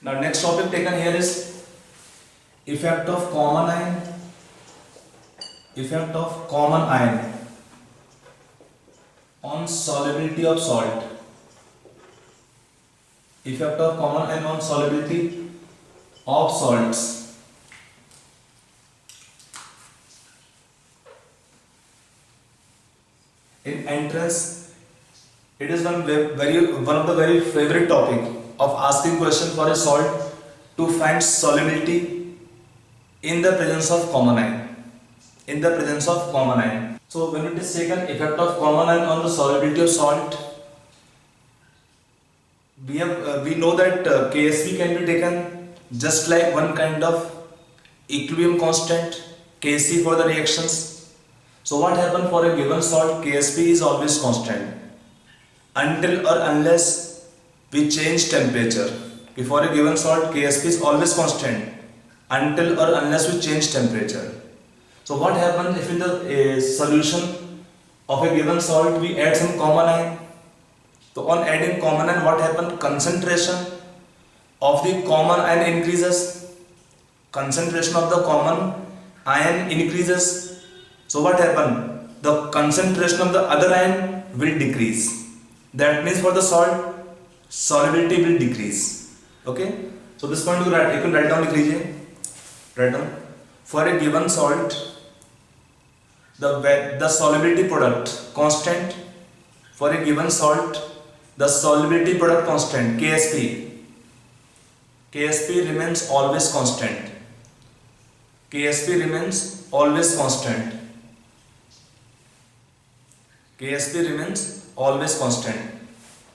Now next topic taken here is effect of common ion. Effect of common ion on solubility of salt. Effect of common ion on solubility of salts. In entrance, it is one of the very favorite topic of asking question for a salt to find solubility in the presence of common ion. In the presence of common ion. So when it is taken effect of common ion on the solubility of salt, we know that KSP can be taken just like one kind of equilibrium constant Kc for the reactions. So what happens for a given salt? KSP is always constant until or unless we change temperature. For a given salt, KSP is always constant until or unless we change temperature. So what happens if in the solution of a given salt we add some common ion? So on adding common ion, what happens? Concentration of the common ion increases. Concentration of the common ion increases. So what happens? The concentration of the other ion will decrease. That means for the salt, solubility will decrease. Okay? So this point you can write down. Write down. For a given salt, the solubility product constant. For a given salt, the solubility product constant KSP remains always constant. KSP remains always constant. KSP remains always constant.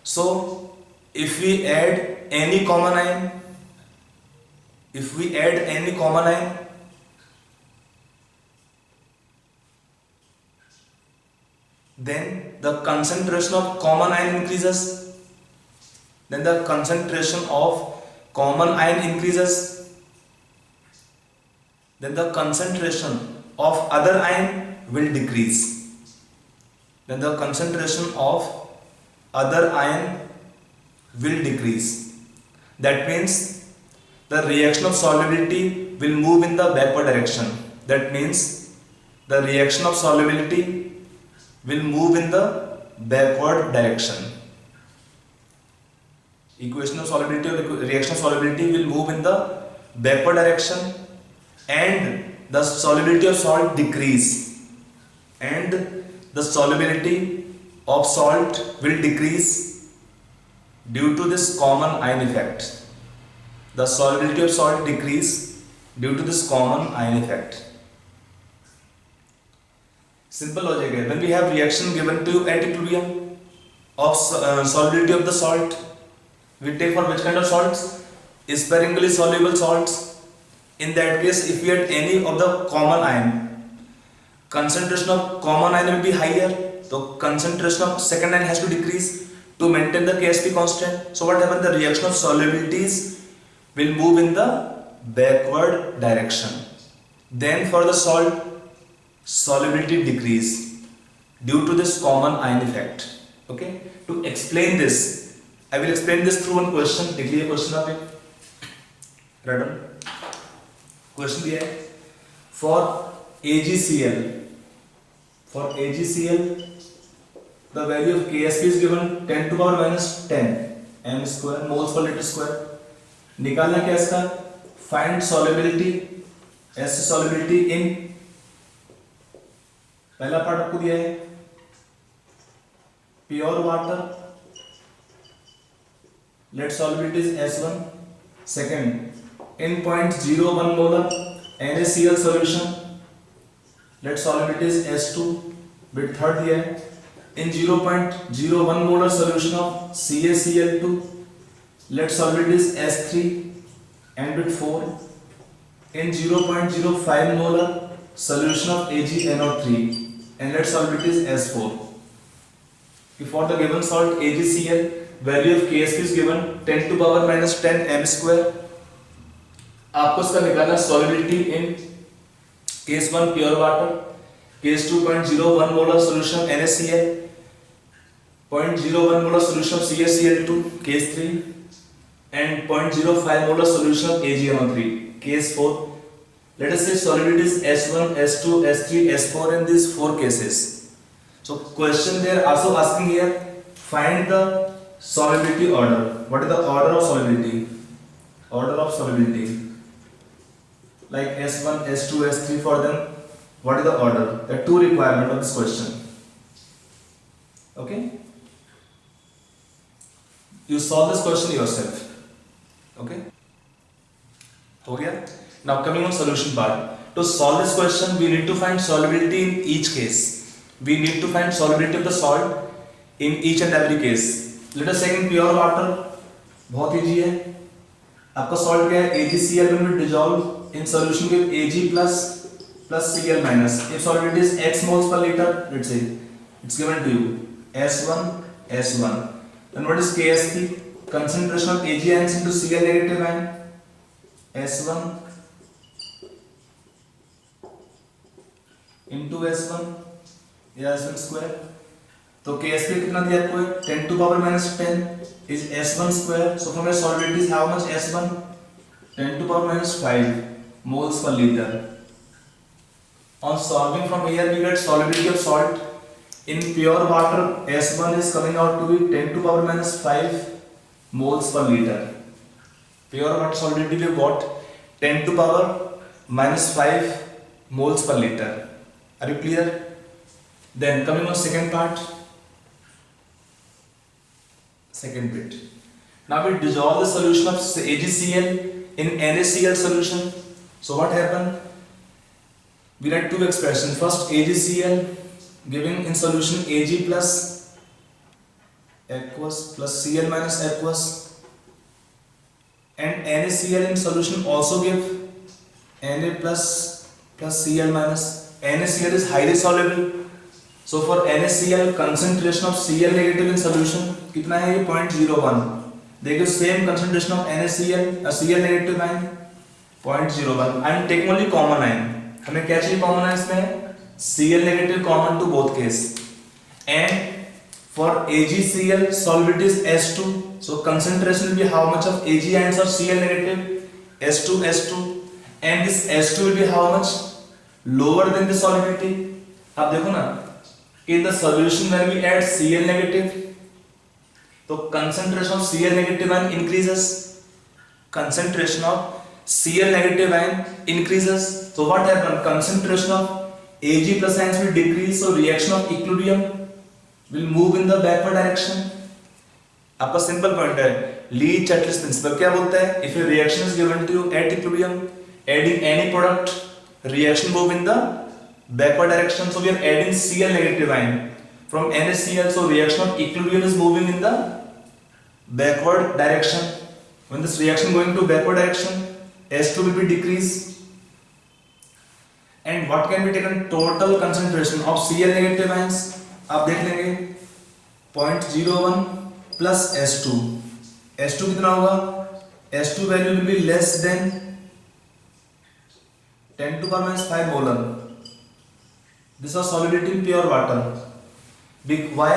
So if we add any common ion, then the concentration of common ion increases. Then the concentration of common ion increases. Then the concentration of other ion will decrease. Then the concentration of other ion will decrease. That means the reaction of solubility will move in the backward direction. That means the reaction of solubility will move in the backward direction. Equation of solubility or reaction of solubility will move in the backward direction, and the solubility of salt decrease. And the solubility of salt will decrease due to this common ion effect. The solubility of salt decrease due to this common ion effect. Simple logic है. When we have reaction given to at equilibrium of solubility of the salt, we take for which kind of salts? Sparingly soluble salts. In that case, if we add any of the common ion, concentration of common ion will be higher. So concentration of second ion has to decrease to maintain the KSP constant. So what happens? The reaction of solubilities will move in the backward direction. Then for the salt, solubility decrease due to this common ion effect. Okay? To explain this, I will explain this through one question. लिख लीजिए question आप एक. Write down. Question दिया है. For AgCl, the value of KSP is given 10 to power minus 10 m square moles per liter square. निकालना क्या इसका? Find solubility, S solubility in. पहला पार्ट आपको दिया है pure water, let solubility is S1. Second in 0.01 molar NaCl solution, let solubility is S2. Bit third दिया है in 0.01 molar solution of CaCl2, let solubility is S3. And bit 4 in 0.05 molar solution of AgNO3, and let solubility is S4. For the given salt AgCl, value of KSP is given 10 to power minus 10 m square. आपको इसका निकालना solubility in case 1 pure water, case 2 0.01 molar solution of NaCl, 0.01 molar solution of CaCl2, case 3 and 0.05 molar solution of AgNO3. Case 4. Let us say solubility is S1, S2, S3, S4 in these 4 cases. So question they are also asking here, find the solubility order. What is the order of solubility? Order of solubility. Like S1, S2, S3 for them. What is the order? There are 2 requirements of this question. Okay? You solve this question yourself. Okay? हो गया? Now coming on solution part. To solve this question, we need to find solubility in each case. We need to find solubility of the salt in each and every case. Let us take in pure water. बहुत easy है. आपका salt क्या है? AgCl will be dissolved in solution with Ag plus Cl minus. If solubility is x moles per liter, let's say it's given to you S1. And what is KSP? Concentration of Ag ions into Cl negative ion. S1 into S1 square. तो KSP कितना दिया आपको? 10 to power minus 10 is S1 square. So from your solubility is how much? S1 10 to power minus 5 moles per liter. On solving from here we get solubility of salt in pure water. S1 is coming out to be 10 to power minus 5 moles per liter. Pure water solubility we got 10 to power minus 5 moles per liter. Are you clear? Then coming on second part, second bit. Now we dissolve the solution of AgCl in NaCl solution. So what happened? We had 2 expressions. First AgCl giving in solution Ag plus aqueous plus Cl minus aqueous, and NaCl in solution also give Na plus Cl minus. NaCl is highly soluble. So for NaCl, concentration of Cl negative in solution कितना है ये 0.01. They give same concentration of NaCl, Cl negative ion 0.01. I am taking only common ion. हमें क्या चाहिए common ion इसमें? Cl negative common to both case. And for AgCl, solubility is S2. So concentration will be how much of Ag ions of Cl negative? S2. And this S2 will be how much? Lower than the solubility. आप देखो ना in the solution when we add Cl negative, तो concentration of Cl negative ion increases. Concentration of Cl negative ion increases. So what happens? Concentration of Ag plus ions will decrease. So reaction of equilibrium will move in the backward direction. आपका simple point है. Lee-Chatter's principle क्या बोलता है? If a reaction is given to you at equilibrium, adding any product, reaction move in the backward direction. So we are adding Cl negative ion from NaCl. So reaction of equilibrium is moving in the backward direction. When this reaction going to backward direction, S2 will be decreased. And what can be taken? Total concentration of Cl negative ions. आप देख लेंगे 0.01 plus S2. S2 कितना होगा? S2 value will be less than 10 to power minus 5 molar. This was solubility in pure water. Why?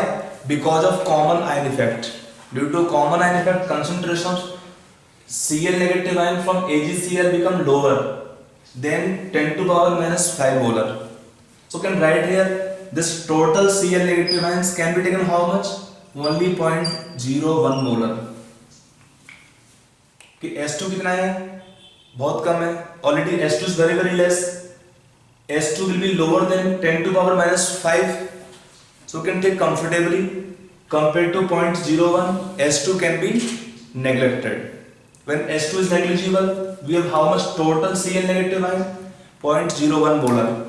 Because of common ion effect. Due to common ion effect, concentration of Cl negative ion from AgCl become lower than 10 to power minus 5 molar. So can write here this total Cl negative ions can be taken how much? Only 0.01 molar. कि S2 कितना है? बहुत कम है. Already S2 is very less. S2 will be lower than 10 to power minus 5. So can take comfortably. Compared to 0.01, S2 can be neglected. When S2 is negligible, we have how much total Cl negative ion? 0.01 molar.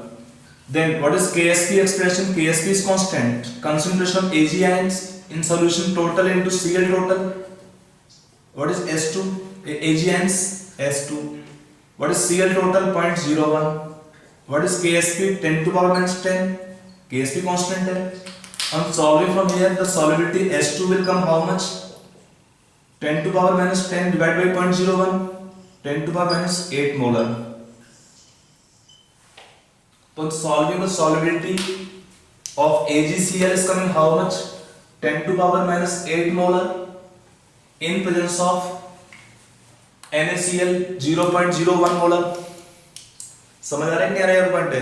Then what is KSP expression? KSP is constant. Concentration of Ag ions in solution total into Cl total. What is S2? Ag ions S2. What is Cl total? 0.01. What is KSP? 10 to power minus 10. KSP constant है. On solving from here, the solubility S2 will come how much? 10 to power minus 10 divided by 0.01. 10 to power minus 8 molar. So solving the solubility of AgCl is coming how much? 10 to power minus 8 molar in presence of NaCl 0.01 molar. समझ आ रहा है नहीं आ रहा है point है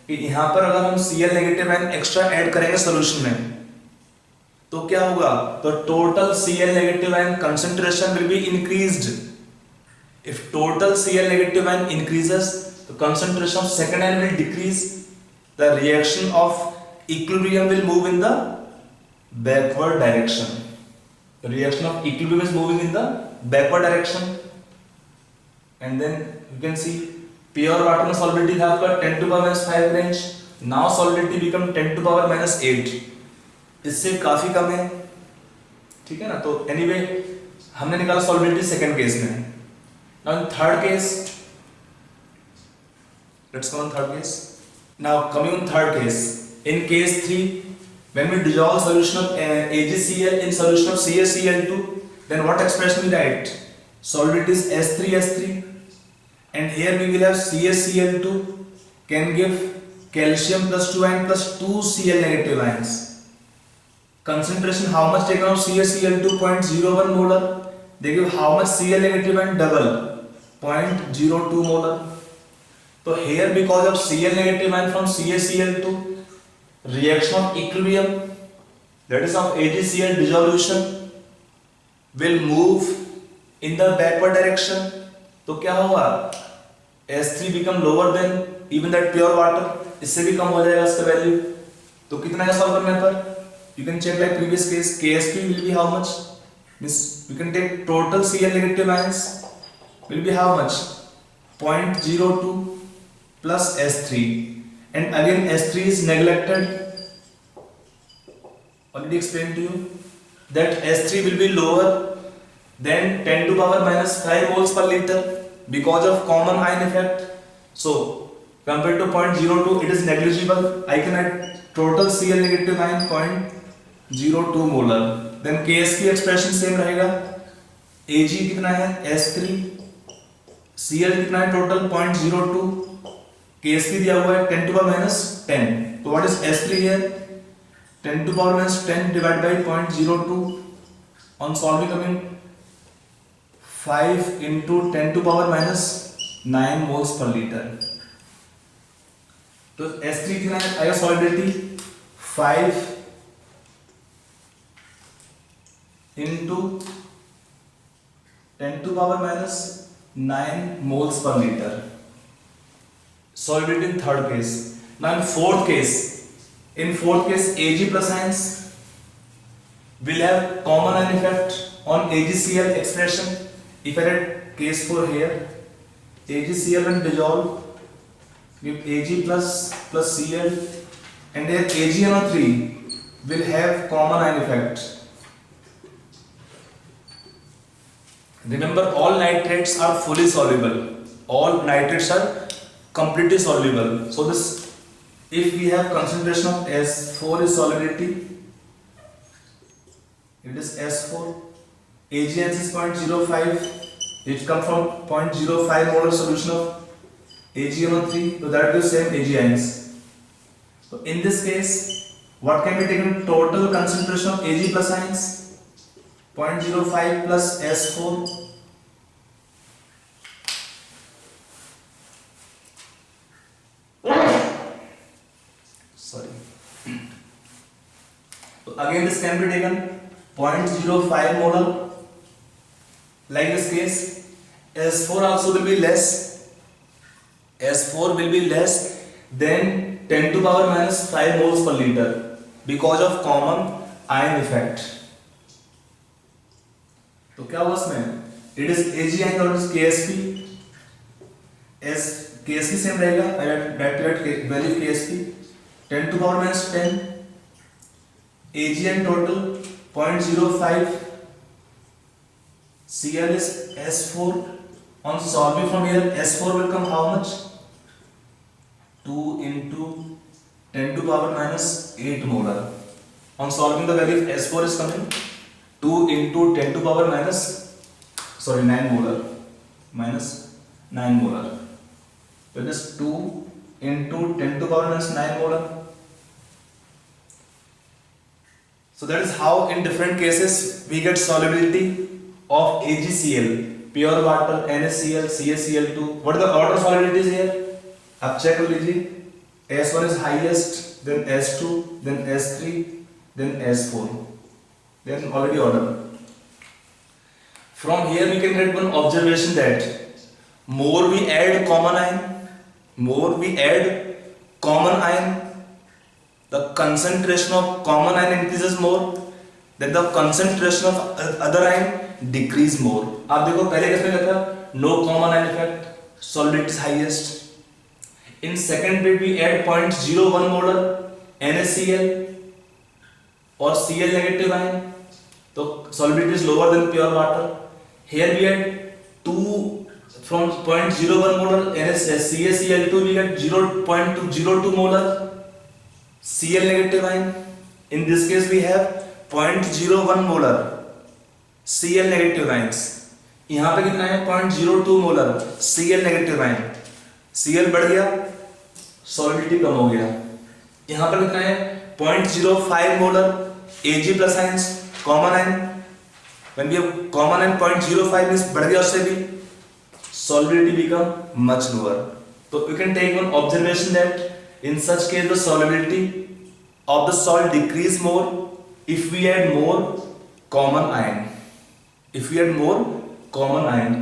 कि यहाँ पर अगर हम Cl negative ion extra add करेंगे सोल्यूशन में तो क्या होगा, तो total Cl negative ion concentration will be increased. If total Cl negative ion increases तो concentration of second ion will decrease, the reaction of equilibrium will move in the backward direction. The reaction of equilibrium is moving in the backward direction, and then you can see pure water में solubility था आपका 10 to power minus 5 range, now solubility become 10 to power minus 8, इससे काफी कम है, ठीक है ना। तो anyway हमने निकाला solubility सेकेंड केस में। Now in third case, let's go on third case. Now coming on third case, in case 3, when we dissolve solution of AgCl in solution of CaCl2, then what expression we write? Solubility is S3, and here we will have CaCl2 can give calcium plus 2 ion plus 2 Cl negative ions. Concentration how much taken of CaCl2? 0.01 molar. They give how much Cl negative ion? Double, 0.02 molar. So here because of Cl negative ion from CaCl2, reaction of equilibrium, that is of AgCl dissolution, will move in the backward direction. तो क्या होगा, S3 become lower than even that pure water, इससे भी कम हो जाएगा इसका value. तो कितना है सॉल्व करने पर, you can check like previous case, KSP will be how much, means we can take total Cl negative ions will be how much, 0.02 plus S3, and again S3 is neglected, already explained to you that S3 will be lower than 10 to power minus 5 moles per liter because of common ion effect. So compared to 0.02 it is negligible. I can add total Cl negative ion 0.02 molar, then KSP expression same रहेगा, Ag कितना है S3, Cl कितना है total 0.02, KSP दिया हुआ है 10 to power minus 10, तो what is S3 here, 10 to power minus 10 divided by 0.02, on solving coming 5 into 10 to power minus 9 moles per liter। तो S3 कितना है आएगा solubility 5 into 10 to power minus 9 moles per liter, solubility in third case. Now in fourth case, Ag plus ions will have common ion effect on AgCl expression. If I write case 4 here, AgCl when dissolve give Ag plus Cl, and here AgNO3 will have common ion effect. Remember, all nitrates are fully soluble. All nitrates are completely soluble. So this, if we have concentration of S4 is solubility, it is S4. AgN is 0.05. It comes from 0.05 molar solution of AgNO3. So that gives same Ag ions. So in this case, what can be taken total concentration of Ag plus ions? 0.05 plus S4, sorry, so again this can be taken 0.05 molar, like this case S4 also will be less, S4 will be less than 10 to power minus 5 moles per liter because of common ion effect। तो क्या हुआ इसमें, it is Ag ion और KSP, S KSP same रहेगा, direct value KSP 10 to power minus 10, Ag total 0.05, Cl is S4, on solving from here S4 will come how much, 2 into 10 to power minus 8 molar, on solving the value S4 is coming 2 into 10 to power minus 9 molar, minus 9 molar, so it is 2 into 10 to power minus 9 molar। So that is how in different cases we get solubility of AgCl pure water NaCl, CaCl2. What are the order solubilities here? आप check कर लीजिए. S1 is highest, then S2, then S3, then S4. Then already order. From here we can get one observation that more we add common ion, the concentration of common ion increases more, then the concentration of other ion decrease more. आप देखो पहले case में क्या था, no common ion effect, solubility is highest. In second bit we add 0.01 molar NaCl or Cl negative ion, so solubility is lower than pure water. Here we add 2 from 0.01 molar CaCl2, we get 0.02 molar Cl negative ion. In this case we have 0.01 molar Cl negative ions. यहाँ पे कितना है 0.02 molar Cl negative ion. Cl बढ़ गया, solubility कम हो गया. यहाँ पर कितना है 0.05 molar Ag plus ions common ion. when we have common ion 0.05 means बढ़ गया उससे भी, solubility become much lower. So you can take one observation that in such case the solubility of the salt decrease more if we add more common ion.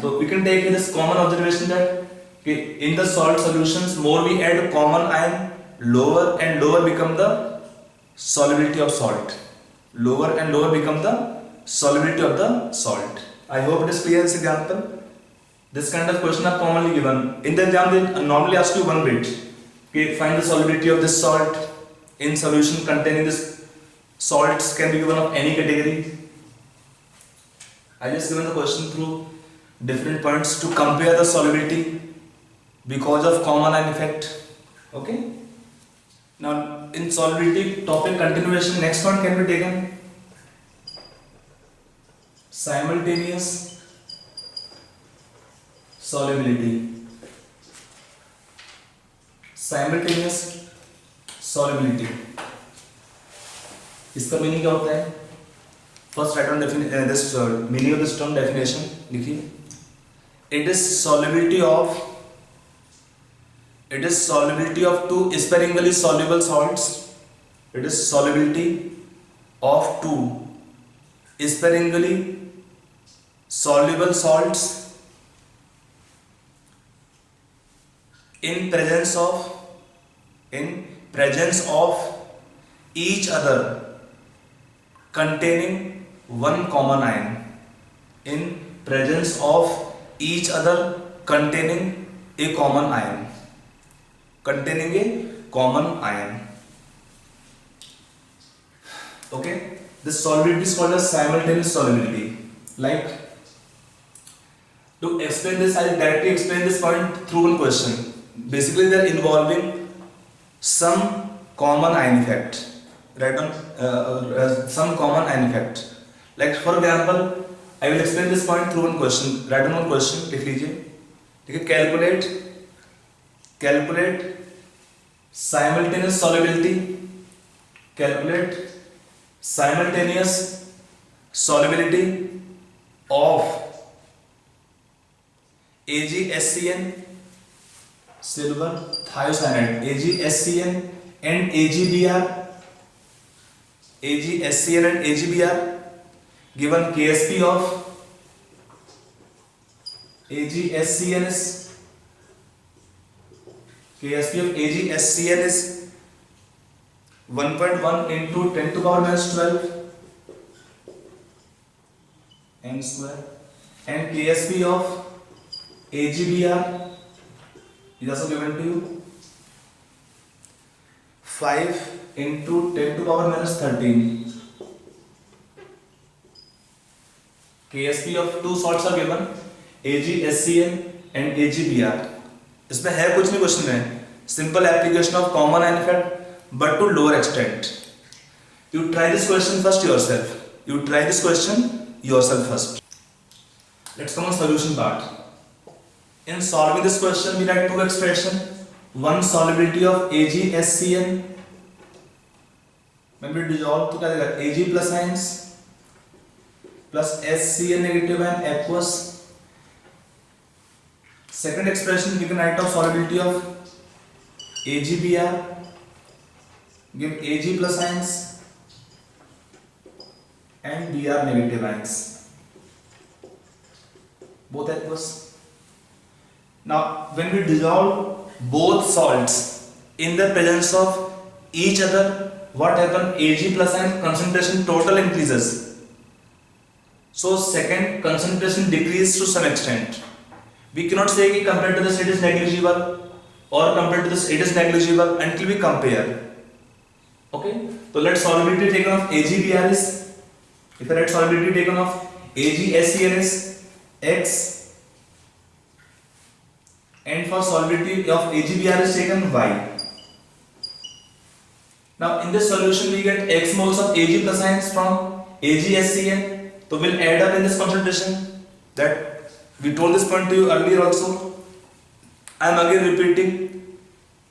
So we can take this common observation that in the salt solutions more we add common ion, lower and lower become the solubility of salt. Lower and lower become the solubility of the salt. I hope it is clear this example. This kind of question are commonly given. In the exam they normally ask you one bit. Okay, find the solubility of this salt in solution containing this salts can be given of any category. I just given the question through different points to compare the solubility because of common ion effect. Okay. Now in solubility topic continuation, next one can be taken simultaneous solubility. Simultaneous solubility. इसका meaning क्या होता है? First write down this meaning of this term definition. लिखिए. It is solubility of two sparingly soluble salts. It is solubility of two sparingly soluble salts in presence of each other containing one common ion. In presence of each other containing a common ion. Containing a common ion. Okay, this solubility is called as simultaneous solubility. Like, to explain this, I'll directly explain this point through one question. Basically, they are involving some common ion effect. Write down some common ion effect. Like for example, I will explain this point through one question. Write down one question. लिख लीजिए. ठीक है. Calculate simultaneous solubility. Calculate simultaneous solubility of AgSCN silver thiocyanate, AgSCN and AgBr. AgSCN and AgBr given KSP of AgSCN is KSP of AgSCN is 1.1 into 10 to power minus 12 m square, and KSP of AgBr is also given to you 5 into 10 to power minus 13. KSP of two salts are given AgSCN and AgBr. इसमें है कुछ नहीं question में, simple application of common ion effect but to lower extent. You try this question yourself first. Let's come on solution part. In solving this question we write two expression. One solubility of AgSCN, when we dissolve तो क्या देगा Ag plus ions plus SCN negative ion aqueous Second expression we can write of solubility of AgBr. Give Ag plus ions and Br negative ions. Both aqueous. Now, when we dissolve both salts in the presence of each other, what happens? Ag plus ion concentration total increases. So, second concentration decreases to some extent. We cannot say that compared to this it is negligible or compared to this it is negligible until we compare. Okay, so let solubility taken of AgBr is, if I let solubility taken of AgSCl is X, and for solubility of AgBr is taken Y. Now in this solution we get X moles of Ag plus ions from AgSCl, so we'll add up in this concentration. That we told this point to you earlier also. I am again repeating,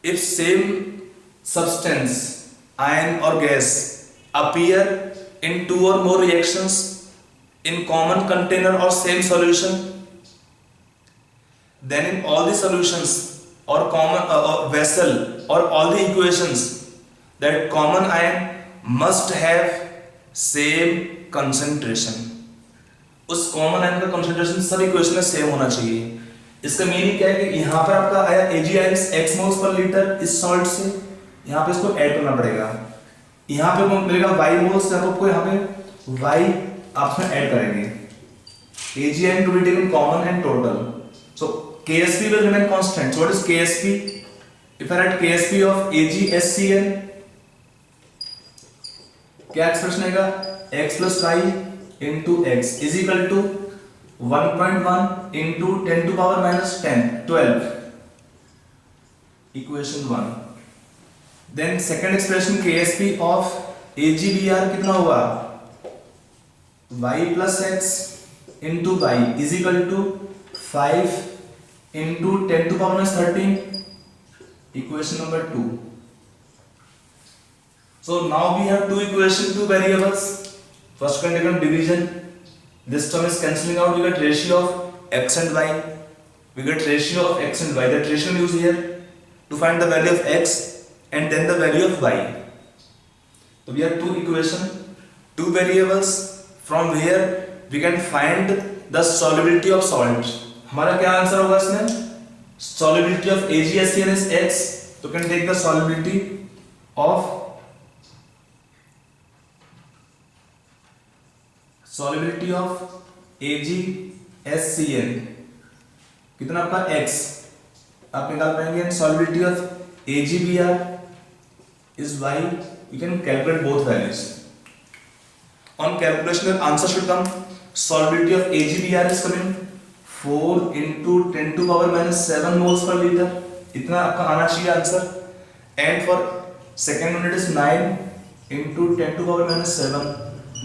if same substance, ion or gas, appear in two or more reactions in common container or same solution, then in all the solutions or common or vessel or all the equations, that common ion must have same concentration. उस common ion का concentration सब equation में same होना चाहिए. इसका meaning क्या है कि यहाँ पर आपका आया Ag ions x moles per litre इस सॉल्ट से, यहाँ पे इसको ऐड करना पड़ेगा. यहाँ पे मिलेगा y मोल्स, आपको यहाँ पे y आप इसमें ऐड करेंगे. Ag ion to be taken common and total. So Ksp will remain constant. So what is Ksp? If I write Ksp of AgSCl, क्या एक्सप्रेशन आएगा? x plus y into x is equal to 1.1 into 10 to power minus 12. Equation 1. Then second expression Ksp of AgBr कितना हुआ? y plus x into y is equal to 5 into 10 to power minus 13. Equation number 2. So now we have two equations, two variables. First condition division. This term is cancelling out. We get ratio of x and y. We get ratio of x and y. That ratio we use here to find the value of x and then the value of y. So we have two equations, two variables from where we can find the solubility of salt. हमारा क्या answer होगा इसमें? Solubility of AgSCl is x. So can take the solubility of AgSCl कितना आपका x आप निकाल पाएंगे, and solubility of AgBr is y. You can calculate both values. On calculation the answer should come. Solubility of AgBr is coming 4 into 10 to power minus 7 moles per liter. इतना आपका आना चाहिए answer. And for second one it is 9 into 10 to power minus 7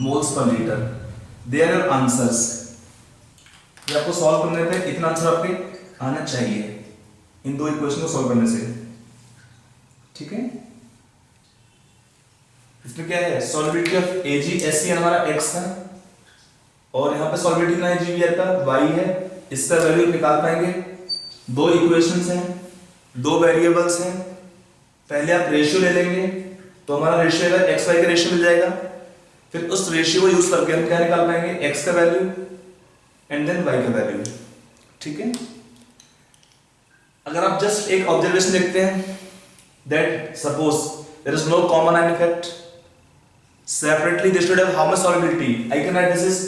moles per liter. They are your answers. ये आपको solve करने पे इतना answer आपके आना चाहिए इन दो इक्वेशन को सॉल्व करने से. ठीक है, इसमें क्या है? सॉल्युबिलिटी ऑफ AgSCl हमारा x था और यहाँ पे सॉल्युबिलिटी ना AgBr का y है. इसका वैल्यू निकाल पाएंगे. दो इक्वेशंस हैं, दो वेरिएबल्स हैं. पहले आप रेशियो ले लेंगे तो हमारा रेशियो है x y का रेशियो मिल जाएगा. फिर उस रेशियो को यूज करके हम क्या निकाल पाएंगे? x का वैल्यू एंड देन y का वैल्यू. ठीक है, अगर आप जस्ट एक ऑब्जर्वेशन देखते हैं that suppose there is no common ion effect, separately they should have how much solubility? I can write this is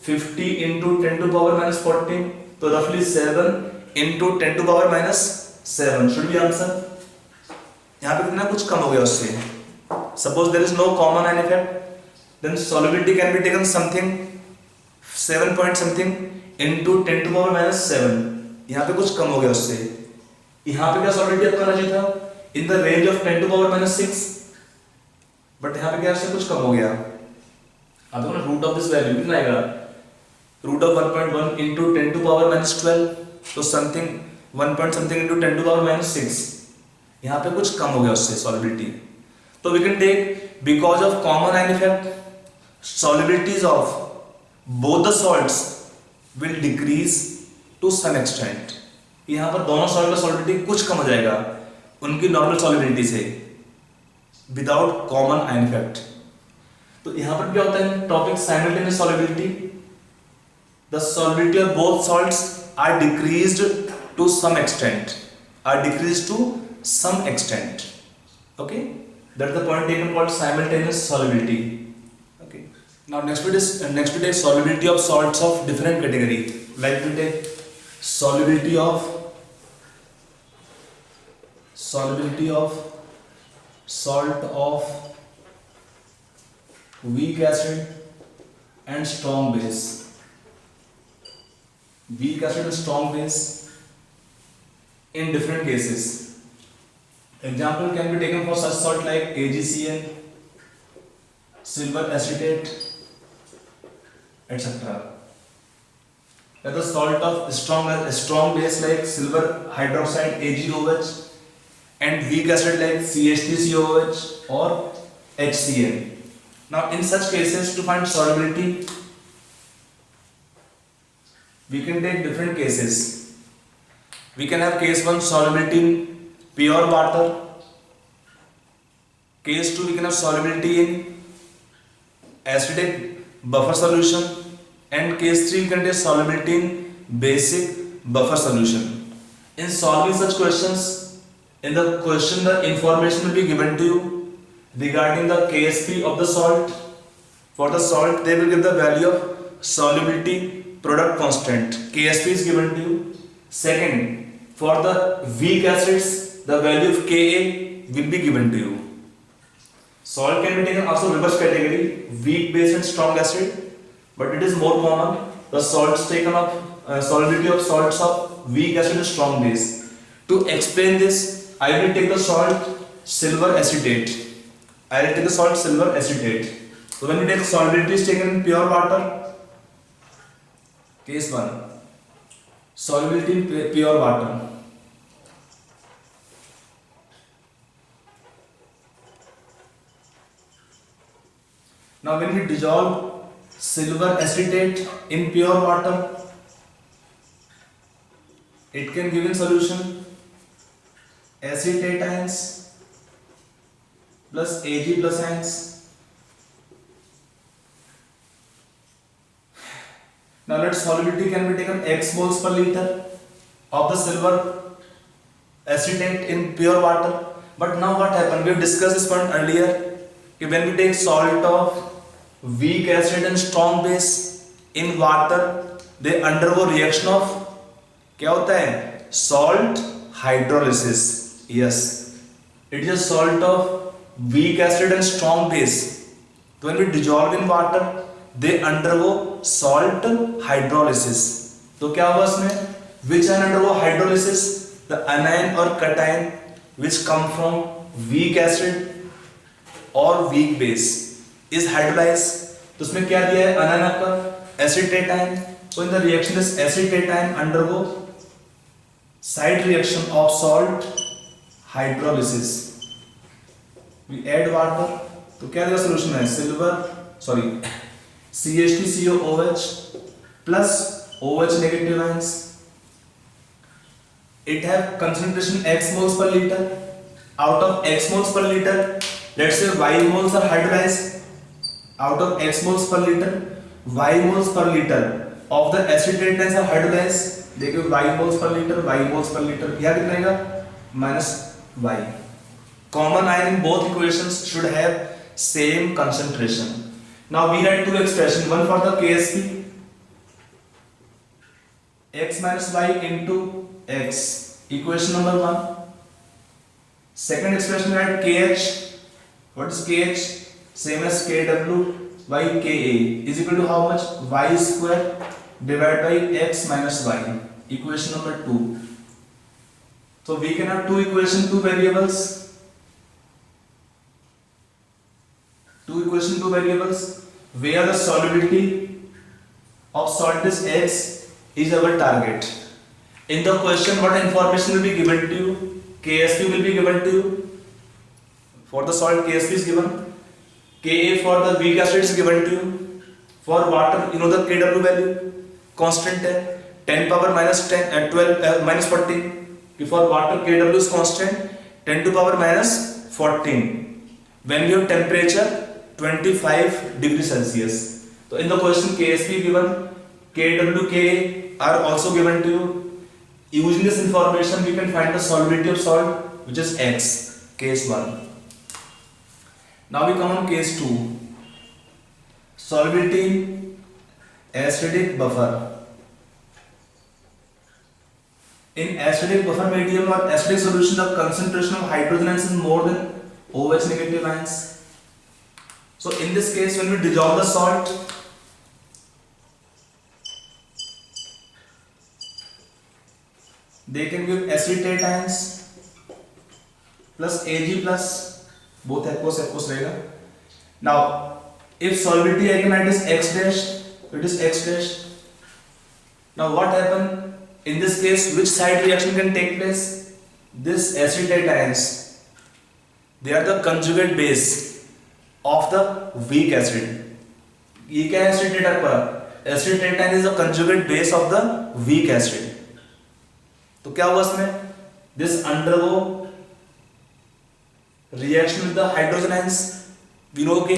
50 into 10 to power minus 14, so roughly 7 into 10 to power minus 7 should be answer. यहाँ पे कितना कुछ कम हो गया उससे. Suppose there is no common ion effect, then solubility can be taken something 7 point something into 10 to power minus 7. यहाँ पे कुछ कम हो गया उससे. यहाँ पे क्या solubility आपका आना चाहिए था? In the range of 10 to power minus 6, but यहाँ पे क्या उससे कुछ कम हो गया. आप देखो ना, root of this value कितना आएगा? Root of 1.1 into 10 to power minus 12, तो something 1 point something into 10 to power minus 6. यहाँ पे कुछ कम हो गया उससे solubility. तो we can take because of common ion effect, solubilities of both the salts will decrease to some extent. कि यहाँ पर दोनों सॉल्ट का सॉल्युबिलिटी कुछ कम हो जाएगा उनकी नॉर्मल सॉल्युबिलिटी से विदाउट कॉमन आयन इफेक्ट। तो यहाँ पर क्या होता है topic simultaneous solubility, the solubility of both salts are decreased to some extent, okay, that is the point taken called simultaneous solubility. Okay, now next we take solubility of salts of different category, like we take solubility of salt of weak acid and strong base, in different cases. Example can be taken for such salt like AgCl, silver acetate, etc. That is salt of strong base like silver hydroxide AgOH and weak acid like CH3COOH or HCl. Now in such cases, to find solubility we can take different cases. We can have case 1 solubility in pure water, case 2 we can have solubility in acidic buffer solution, and case 3 we can take solubility in basic buffer solution. In solving such questions, in the question the information will be given to you regarding the KSP of the salt. For the salt they will give the value of solubility product constant, KSP is given to you. Second, for the weak acids the value of Ka will be given to you. Salt can be taken also reverse category, weak base and strong acid, but it is more common the salts taken of solubility of salts of weak acid and strong base. To explain this, I will take the salt silver acetate. So when we take solubility is taken in pure water, case 1 solubility in pure water. Now when we dissolve silver acetate in pure water, it can give in solution acetate ions plus Ag plus ions. Now let solubility can be taken x moles per liter of the silver acetate in pure water. But now what happened? We have discussed this point earlier. When we take salt of weak acid and strong base in water, they undergo reaction of क्या होता है salt hydrolysis. Yes, it is a salt of weak acid and strong base. So when we dissolve in water, they undergo salt hydrolysis. तो क्या हुआ इसमें? Which ion undergo hydrolysis? The anion or cation which come from weak acid or weak base is hydrolyzed. तो उसमें क्या दिया है? anion आपका acetate ion. So in the reaction this acetate ion undergo side reaction of salt hydrolysis. We add water. तो क्या दिया solution है? CH2COOH plus OH negative ions. It have concentration x moles per liter. Out of x moles per liter, let's say y moles are hydrolyzed. Out of x moles per liter, y moles per liter of the acetate ions are hydrolyzed. देखिए y moles per liter, क्या कितना आएगा? Minus y. Common ion in both equations should have same concentration. Now we write two expressions, one for the KSP, x minus y into x, equation number 1. Second expression we write KH. What is KH? Same as KW by KA is equal to how much? Y square divided by x minus y, equation number 2. So we can have two equations, two variables. Where the solubility of salt is x is our target. In the question, what information will be given to you? KSP will be given to you. For the salt, KSP is given. Ka for the weak acid is given to you. For water, you know the Kw value, constant है. 10 power minus 10 12 minus 14 for water Kw is constant 10 to power minus 14 when you have temperature 25 degrees Celsius. So in the question KSP given, Kw, Ka are also given to you. Using this information we can find the solubility of salt, which is X, case 1. Now we come on case 2. Solubility in acidic buffer. In acidic buffer medium or acidic solution, the concentration of hydrogen ions is more than OH negative ions. So in this case, when we dissolve the salt, they can give acetate ions plus Ag plus, both aqueous रहेगा. Now if solubility again is X dash, it is X dash. Now what happen? In this case, which side reaction can take place? This acetate ions, they are the conjugate base of the weak acid. ये क्या है acetate पर? Acetate ion is the conjugate base of the weak acid. तो क्या हुआ इसमें? This undergo reaction with the hydrogen ions. We know कि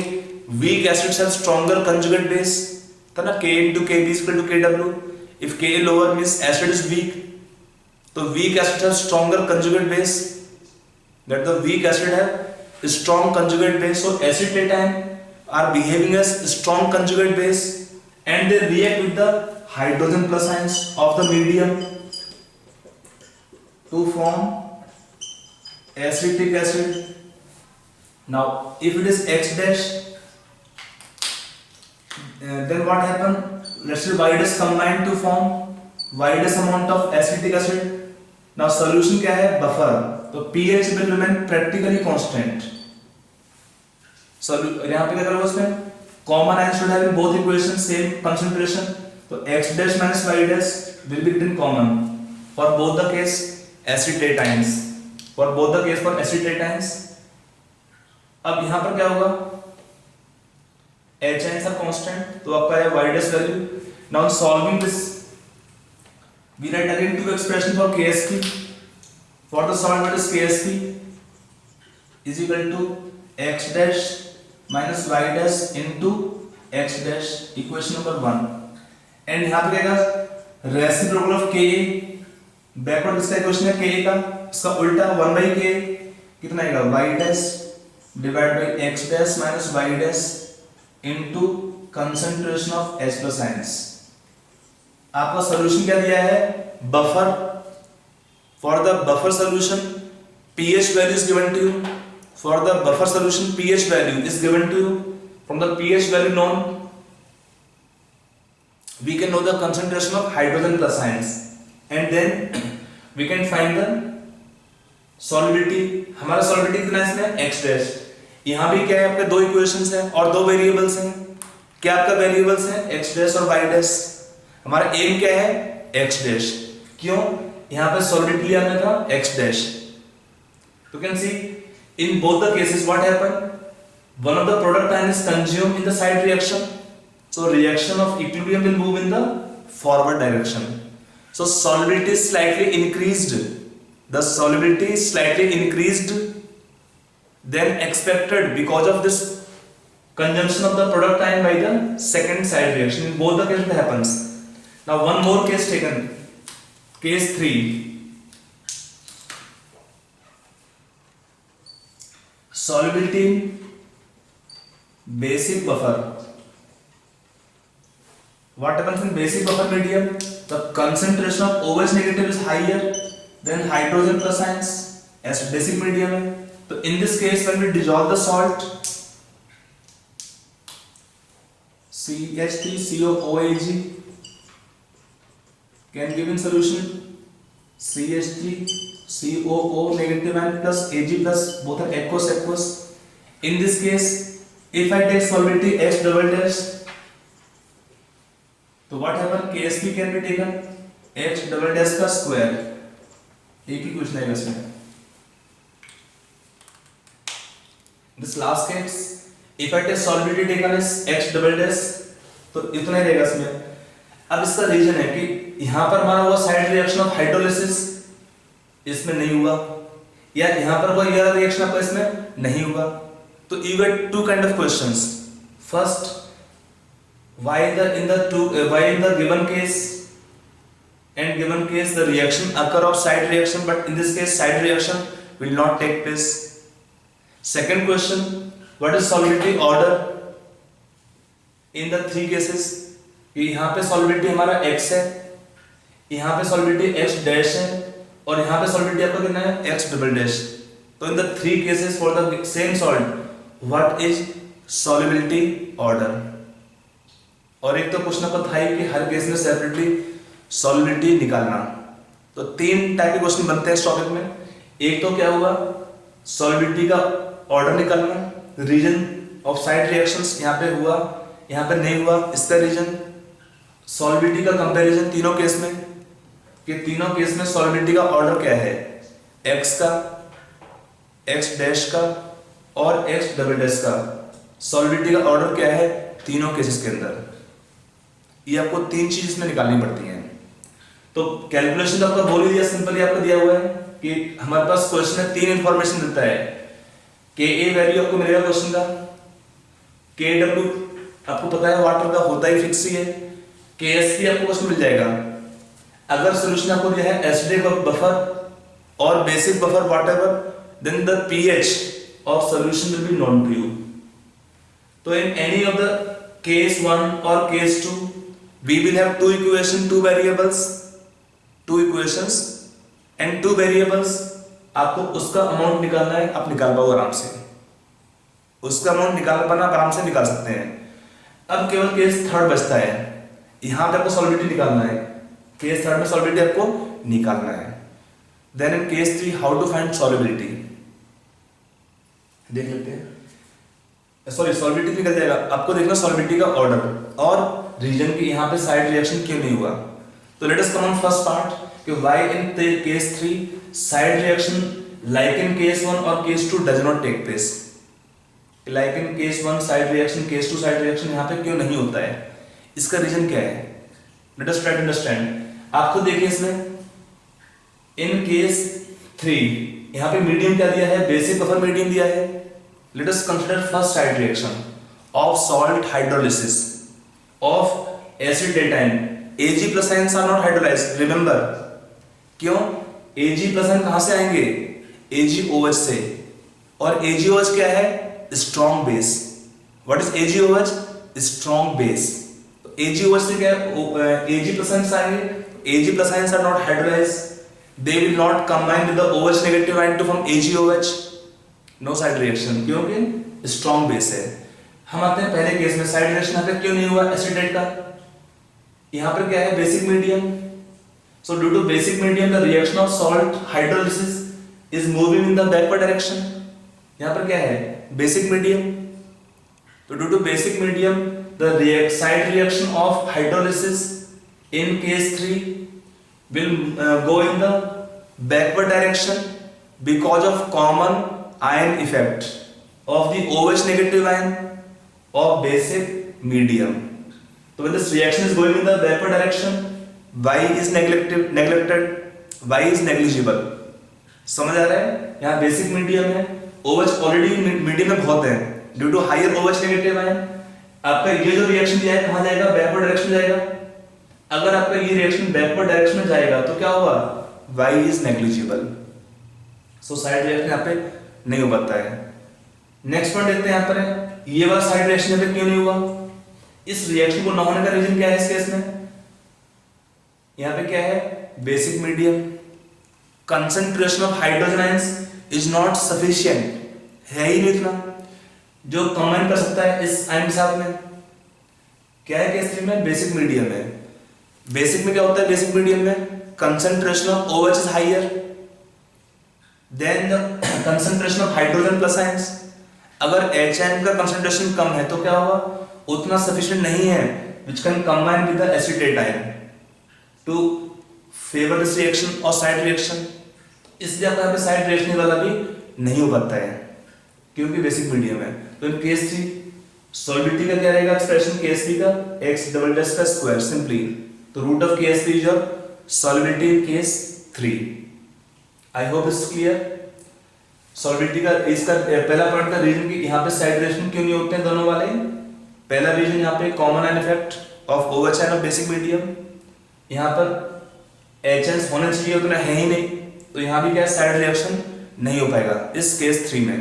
weak acids have stronger conjugate base. था ना, K into Kb is equal to Kw. If Ka lower means acid is weak, so weak acid has stronger conjugate base. That the weak acid have a strong conjugate base. So acetate ion are behaving as strong conjugate base, and they react with the hydrogen plus ions of the medium to form acetic acid. Now, if it is X dash, then what happen? Let's say Y dash combined to form Y dash amount of acetic acid. Now solution क्या है? Buffer. तो pH will remain practically constant. So यहाँ पे क्या करोगे उसमें? Common ions should have in both equations same concentration. तो X dash minus Y dash will be written common for both the case acetate ions. For both the case for acetate ions. अब यहाँ पर क्या होगा? H ions are constant, तो आपका है Y dash value. Now solving this, we write again two expression for KSP. For the salt, what is KSP? Is equal to X dash minus Y dash into X dash, equation number 1. And यहाँ पे क्या है? Reciprocal of Ka. Backward इसका equation है Ka का, इसका उल्टा 1 by K कितना आएगा? Y dash divided by X dash minus Y dash into concentration of H plus ions. आपका सॉल्यूशन क्या दिया है? Buffer. For the buffer solution pH value is given to you. For the buffer solution pH value is given to you. From the pH value known, we can know the concentration of hydrogen plus ions, and then we can find the solubility. हमारा solubility कितना है इसमें? X dash. यहाँ भी क्या है? आपके दो इक्वेशंस हैं और दो वेरिएबल्स हैं. क्या आपका वेरिएबल्स हैं? X dash और Y dash. हमारा एम क्या है? X dash. क्यों? यहाँ पे solubility लिया हमने था X dash. You can see in both the cases what happened? One of the product ion is consumed in the side reaction. So reaction of equilibrium will move in the forward direction. So solubility is slightly increased. The solubility is slightly increased than expected because of this consumption of the product ion by the second side reaction. In both the cases it happens. Now one more case taken. Case 3. Solubility in basic buffer. What happens in basic buffer medium? The concentration of OH negative is higher than hydrogen plus ions as basic medium. So in this case, when we dissolve the salt, CH3COOAg can give in solution CH3COO negative ion plus Ag plus, both are aqueous. In this case, if I take solubility H double dash, तो what happen? KSP can be taken H double dash का square. एक ही question है इसमें. This last case, if I take solubility taken as H double dash, तो इतना ही रहेगा इसमें. अब इसका रीजन है कि यहां पर हमारा हुआ साइड रिएक्शन ऑफ हाइड्रोलिसिस, इसमें नहीं हुआ, या यहां पर हुआ ये वाला रिएक्शन आपका इसमें नहीं हुआ। तो you get two kind of questions. First, why in the given case and given case the reaction occur of side reaction, but in this case side reaction will not take place. Second question, what is solubility order in the three cases? यहाँ पे solubility हमारा x है, यहाँ पे solubility x dash है, और यहाँ पे solubility आपका कितना है x double dash। तो in the three cases for the same salt, what is solubility order? और एक तो क्वेश्चन आपका था ही कि हर केस में सेपरेटली सॉल्युबिलिटी निकालना। तो तीन टाइप के क्वेश्चन बनते हैं इस टॉपिक में। एक तो क्या हुआ, सॉल्युबिलिटी का ऑर्डर निकालना, रीजन ऑफ साइड रिएक्शंस, यहाँ पे हुआ, यहाँ पे नहीं हुआ, इसका रीजन, सॉल्युबिलिटी का कंपैरिजन तीनों केस में, कि तीनों केस में सॉल्युबिलिटी का ऑर्डर क्या है, x का, x डैश का और x डबल डैश का। सॉल्युबिलिटी का ऑर्डर क्या है तीनों केसेस के अंदर। ये आपको तीन चीज इसमें निकालनी पड़ती हैं। तो कैलकुलेशन तो आपका बोल ही दिया, सिंपली आपको दिया हुआ है कि हमारे पास क्वेश्चन में तीन इंफॉर्मेशन देता है। के ए वैल्यू आपको मिलेगा क्वेश्चन का, के डब्ल्यू आपको पता है वाटर का होता ही फिक्स ही है, के एस भी आपको क्वेश्चन मिल जाएगा। अगर सोल्यूशन आपको दिया है एसिडिक बफर और basic buffer whatever, then the pH of solution will be known to you. तो in any of the case 1 or case 2 we will have two equations and two variables। आपको उसका amount निकालना है, आप निकाल पाओ आराम से, उसका अमाउंट निकाल पाना आराम से निकाल सकते हैं। अब केवल केस थर्ड बचता है, यहां पे आपको सॉल्युबिलिटी निकालना है, केस थर्ड में सॉल्युबिलिटी आपको निकालना है। Then in case 3 how to find solubility, देख लेते हैं। सॉरी, सॉल्युबिलिटी निकल जाएगा, आपको देखना सॉल्युबिलिटी का ऑर्डर और रीजन की यहाँ पे साइड रिएक्शन क्यों नहीं हुआ। तो let us come on first part कि why in case 3 side reaction like in case 1 और case 2 does not take place. Like in case 1 side reaction, case 2 side reaction यहाँ पे क्यों नहीं होता है, इसका रीजन क्या है। Let us try to understand. आपको देखिए इसमें इन केस 3 यहाँ पे मीडियम क्या दिया है, बेसिक बफर मीडियम दिया है। Let us consider first side reaction of salt hydrolysis of acid daytime. Ag plus ions are not hydrolyzed. Remember, क्यों? Ag plus ion कहाँ से आएंगे? AgOH से, और AgOH क्या है? Strong base. What is AgOH? Strong base. तो AgOH से क्या है? Ag plus ions आएंगे। Ag plus ions are not hydrolyzed. They will not combine with the OH negative ion to form AgOH. No side reaction, क्योंकि strong base है। हम आते हैं पहले केस में, साइड रिएक्शन यहाँ पे क्यों नहीं हुआ एसिडेट का, यहाँ पर क्या है basic medium. So due to basic medium the reaction of salt hydrolysis is moving in the backward direction. यहाँ पर क्या है बेसिक मीडियम, तो due to basic medium the side reaction of hydrolysis in case 3 will go in the backward direction because of common ion effect of the OH negative ion of basic medium. So when this reaction is going in the backward direction, Y is neglected, Y is negligible. समझ आ रहा है? यहाँ basic medium है, OH already medium में बहुत है, due to higher OH negative ion आपका ये जो रिएक्शन दिया है कहाँ जाएगा, बैकवर्ड डायरेक्शन जाएगा। अगर आपका ये रिएक्शन बैकवर्ड डायरेक्शन में जाएगा तो क्या होगा, Y is negligible. So side reaction यहाँ पे नहीं हो पाता है। नेक्स्ट पॉइंट देखते हैं यहाँ पर है, ये वाला साइड रिएक्शन यहाँ पे क्यों नहीं हुआ, इस रिएक्शन को ना होने का रीजन क्या है इस केस में। यहाँ पे क्या है basic medium, concentration of hydrogen ions is not sufficient, है ही नहीं इतना जो कंबाइन कर सकता है इस आयन के साथ में। क्या है केस 3 में बेसिक मीडियम है। बेसिक में क्या होता है, बेसिक मीडियम में concentration of OH is higher than the concentration of hydrogen plus ions. अगर HN का कंसंट्रेशन कम है तो क्या होगा, उतना सफिशिएंट नहीं है which can combine with the acetate ion to favor this reaction or side reaction। इसलिए आपका यहाँ पे साइड रिएक्शन वाला भी नहीं हो पाता है क्योंकि बेसिक मीडियम है। तो इन केस 3 सॉल्युबिलिटी का क्या रहेगा एक्सप्रेशन, केस 3 का x डबल डैश का स्क्वायर सिंपली। तो root of KSP is your solubility in case 3। I hope it's clear. Solubility का इसका पहला पॉइंट का रीजन कि यहाँ पे साइड रिएक्शन क्यों नहीं होते हैं दोनों वाले। पहला रीजन यहाँ पे common ion effect of OH of basic medium, यहाँ पर HNs होना चाहिए उतना है ही नहीं, तो यहाँ भी क्या साइड रिएक्शन नहीं हो पाएगा इस केस 3 में।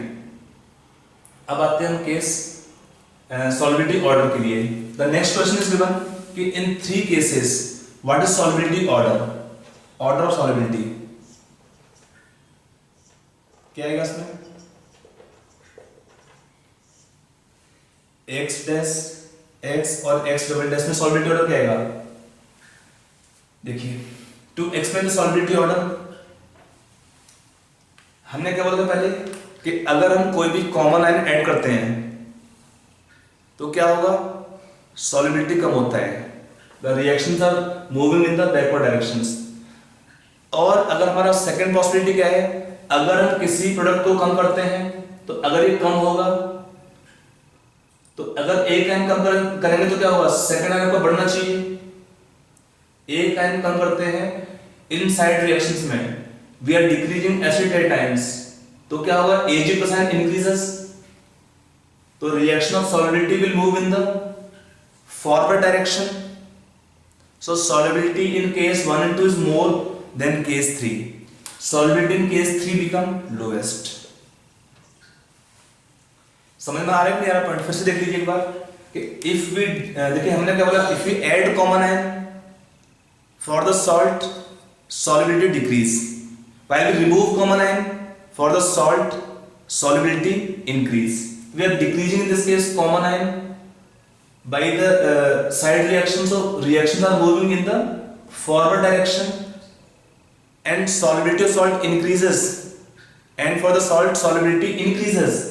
अब आते हैं हम केस सॉल्युबिलिटी ऑर्डर के लिए। The next question is given कि in 3 cases what is solubility order, order of solubility क्या आएगा इसमें? x डैश x और x डबल डैश में सॉल्युबिलिटी ऑर्डर क्या आएगा? देखिए to explain the solubility order हमने क्या बोला था पहले कि अगर हम कोई भी कॉमन आयन ऐड करते हैं तो क्या होगा, सॉल्युबिलिटी कम होता है, the reactions are moving in the backward directions. और अगर हमारा सेकंड पॉसिबिलिटी क्या है, अगर हम किसी प्रोडक्ट को कम करते हैं तो अगर ये कम होगा तो अगर एक आयन कम करेंगे तो क्या होगा, सेकंड आयन को बढ़ना चाहिए। एक आयन कम करते हैं इन साइड रिएक्शंस में, we are decreasing acetate ions, तो क्या होगा, Ag plus ion increases, तो reaction of solubility will move in the forward direction. So solubility in case 1 and 2 is more than case 3. Solubility in case 3 become lowest. समझ में आ रहा है कि यार पॉइंट फिर से देख लीजिए एक बार कि इफ वी देखिए हमने क्या बोला, if we add common ion for the salt solubility decrease, while we remove common ion for the salt solubility increase. We are decreasing in this case common ion by the side reaction, so reactions are moving in the forward direction and solubility of salt increases, and for the salt solubility increases,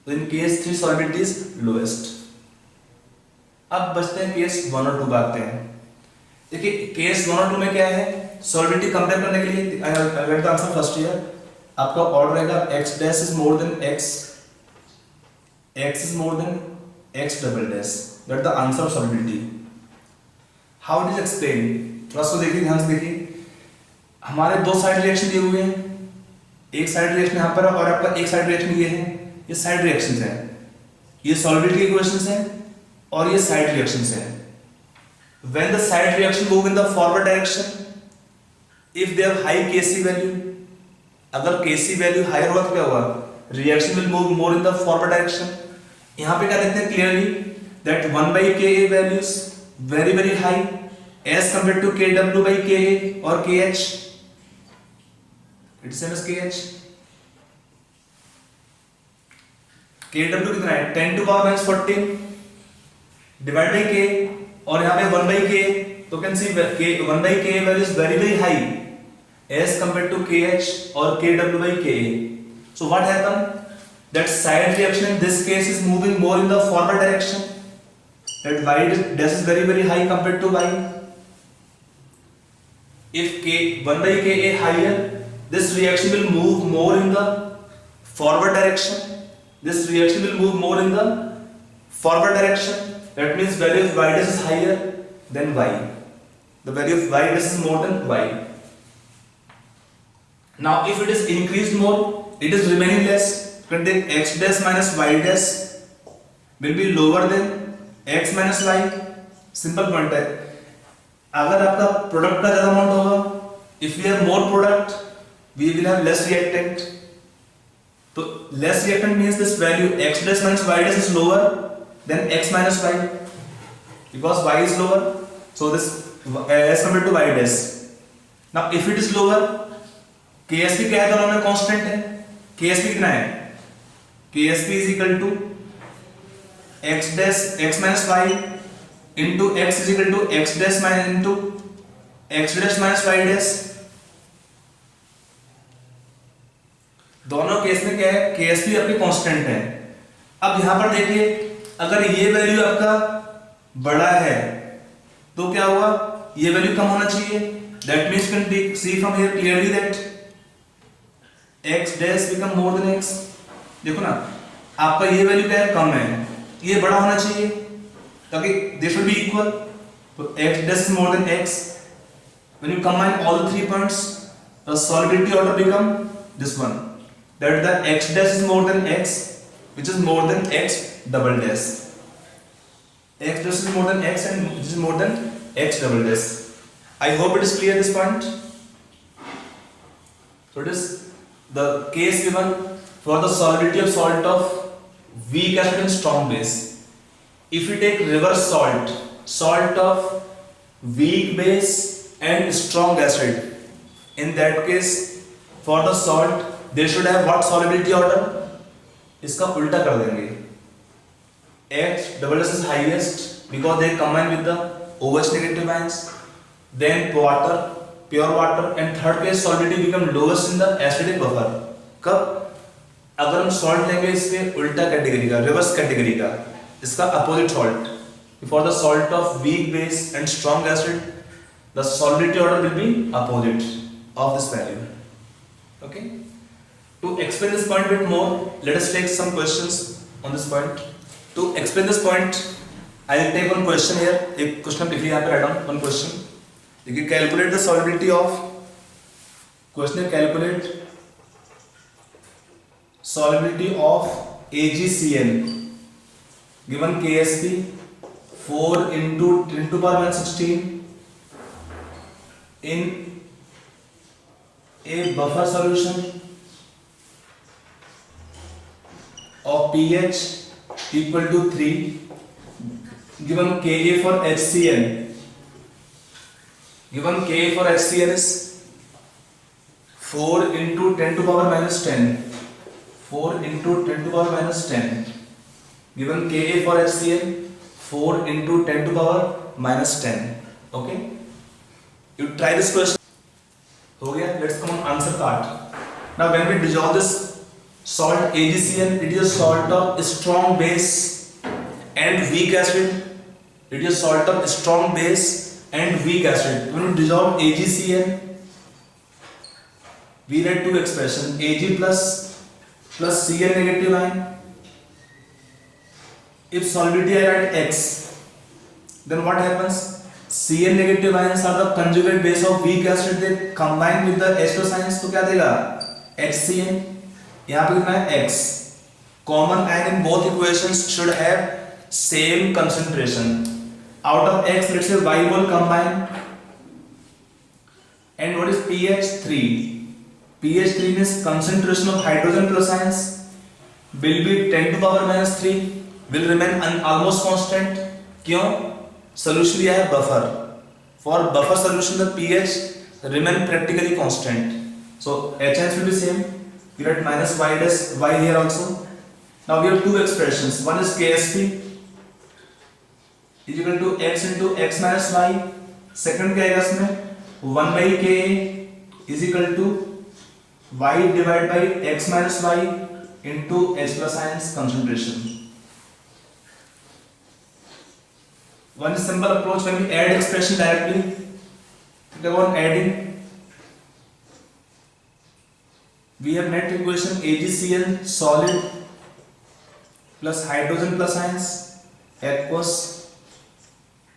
so in case 3 solubility is lowest. अब बचते हैं case 1 और 2 बात हैं। देखिए case 1 और 2 में क्या है, सॉल्युबिलिटी कंपेयर करने के लिए I get the answer first year, आपका ऑर्डर रहेगा x dash is more than x, x is more than x double dash, that the answer of solubility. How it is explain, थोड़ा सा देखिए, ध्यान से देखिए, हमारे दो साइड रिएक्शन दिए हुए हैं, एक साइड रिएक्शन यहाँ पर और आपका एक साइड रिएक्शन ये है, ये साइड रिएक्शंस हैं, ये सॉल्युबिलिटी इक्वेशंस हैं और ये साइड रिएक्शंस हैं। When the side reaction move in the forward direction, if they have high Kc value, अगर Kc value higher होगा तो क्या होगा, reaction will move more in the forward direction। यहाँ पे क्या देखते हैं clearly that 1 by Ka values very very high as compared to Kw by Ka or Kh, it's same as Kh। Kw कितना है, 10 to power minus 14 divided by K, और यहाँ पे 1 by K, तो can see 1 by K value is very very high as compared to KH or KW by Ka। So what happened, that side reaction in this case is moving more in the forward direction, that Y dash is very very high compared to Y। If K 1 by Ka higher, this reaction will move more in the forward direction, this reaction will move more in the forward direction, that means value of Y dash is higher than Y, the value of Y dash is more than Y। Now if it is increased more, it is remaining less, then X dash minus Y dash will be lower than X minus Y। Simple point है, अगर आपका product का ज्यादा amount होगा, if we have more product we will have less reactant, तो less reactant means this value X dash minus Y dash is lower then X minus Y, because Y is lower, so this as compared to Y dash। Now if it is lower, KSP क्या है, दोनों में constant है, KSP कितना है, KSP is equal to X dash X minus Y into X is equal to X dash minus into X dash minus Y dash। दोनों case में क्या है, KSP आपकी कांस्टेंट है। अब यहां पर देखिए, अगर ये वैल्यू आपका बड़ा है तो क्या हुआ, ये वैल्यू कम होना चाहिए, that means can see from here clearly that x dash become more than x। देखो ना, आपका ये वैल्यू क्या है, कम है, ये बड़ा होना चाहिए ताकि दे शुड बी इक्वल, तो तो x dash is more than x. When you combine all the 3 points, the solubility order become this one. That the x dash is more than x, which is more than x double dash. X dash is more than x and which is more than x double dash. I hope it is clear this point. So it is the case given for the solubility of salt of weak acid and strong base. If we take reverse salt, salt of weak base and strong acid, in that case for the salt they should have what solubility order? इसका उल्टा कर देंगे. X double S is highest because they combine with the OH negative ions. Then water, pure water, and third case solubility become lowest in the acidic buffer. कब? अगर हम salt लेंगे इसके उल्टा कैटेगरी का, रिवर्स कैटेगरी का, इसका opposite salt. For the salt of weak base and strong acid, the solubility order will be opposite of this value. Okay. To explain this point a bit more, let us take some questions on this point. To explain this point, I will take one question here. एक question लिखिए यहाँ पे write down one question. देखिए calculate the solubility of question calculate solubility of AgCN given KSP 4 into 10 to power minus 16 in a buffer solution of pH equal to 3 given Ka for HCN. Given Ka for HCN is 4 into 10 to power minus 10. 4 into 10 to power minus 10. Given Ka for HCN 4 into 10 to power minus 10. Okay. You try this question. हो गया. Let's come on answer part. Now when we dissolve this salt AgCN, it is a salt of strong base and weak acid. It is a salt of strong base and weak acid. When we dissolve AgCN, we write two expressions: Ag plus Cn negative ion. If solubility I write X, then what happens? Cn negative ions are the conjugate base of weak acid. They combine with the H plus ions, तो क्या देगा? HCN. यहाँ पे लिखना है X. Common ion in both equations should have same concentration. Out of X, let's say Y will combine. And what is pH 3? pH 3 means concentration of hydrogen plus ions will be 10 to power minus 3. Will remain almost constant. क्यों? Solution दिया है buffer. For buffer solution the pH remain practically constant. So HNs will be same. We write minus y dash y here also. Now we have two expressions. One is KSP is equal to x into x minus y. Second क्या आएगा इसमें? 1 by Ka is equal to y divided by x minus y into H plus ions concentration. One simple approach when we add expression directly. Think about adding. We have net equation AgCN solid plus hydrogen plus ions aqueous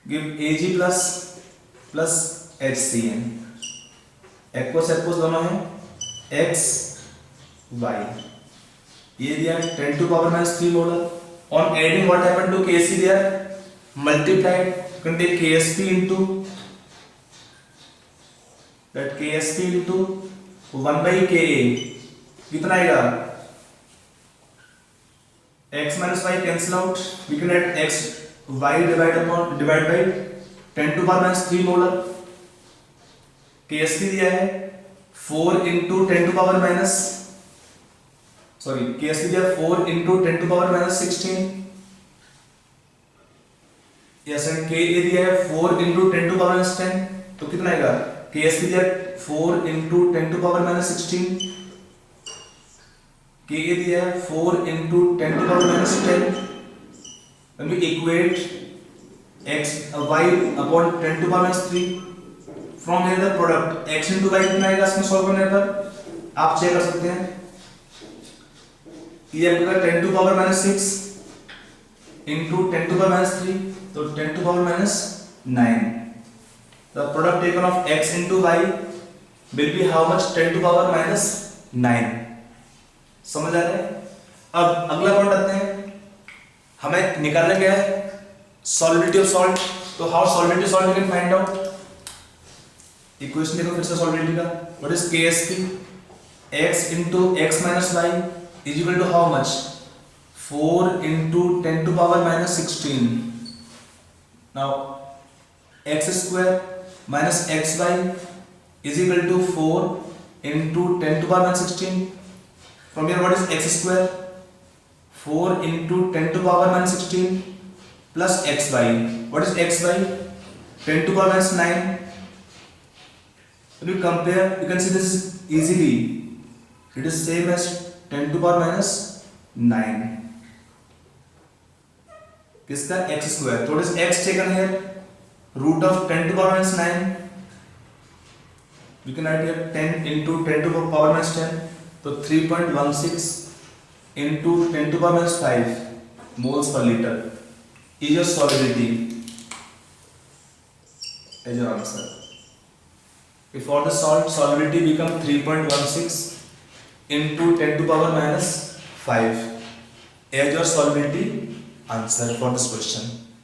give Ag plus HCN. aqueous दोनों हैं x y. ये दिया 10 to power minus 3 molar. On adding, what happened to Kc there? Multiplied. You can take KSP into that KSP into 1 by Ka. कितना आएगा? X minus y cancel out. We can add x y divide by 10 to power minus 3 molar. KSP दिया है 4 into 10 to power minus KSP दिया 4 into 10 to power minus 16. Yes, and Ka दिया है 4 into 10 to power minus 10. तो कितना आएगा? KSP दिया 4 into 10 to power minus 16. Ka दिया है 4 into 10 to power minus 10. When we equate x y upon 10 to power minus 3, from here the product x into y कितना आएगा इसमें सॉल्व करने पर? आप चेक कर सकते हैं. ये आपका 10 to power minus 6 into 10 to power minus 3. तो 10 to power minus 9. The product taken of x into y will be how much? 10 to power minus 9. समझ आ रहा है? अब अगला पॉइंट आते हैं, हमें निकालना क्या है? Solidity of salt. तो how solidity salt we can find out? Equation देखो फिर से सॉलिडिटी का. What is KSP? x into x minus y is equal to how much? 4 into 10 to power minus 16. Now x square minus xy is equal to 4 into 10 to power minus 16. From here what is x square? 4 into 10 to power minus 16 plus xy. What is xy? 10 to power minus 9. When you compare, you can see this easily. It is same as 10 to power minus 9. किसका? x square. So what is x taken here? Root of 10 to power minus 9. We can write here 10 into 10 to power minus 10. So 3.16 into 10 to power minus 5 moles per liter is your solidity as your answer. If for the salt solubility become 3.16 into 10 to power minus 5 as your solubility answer for this question.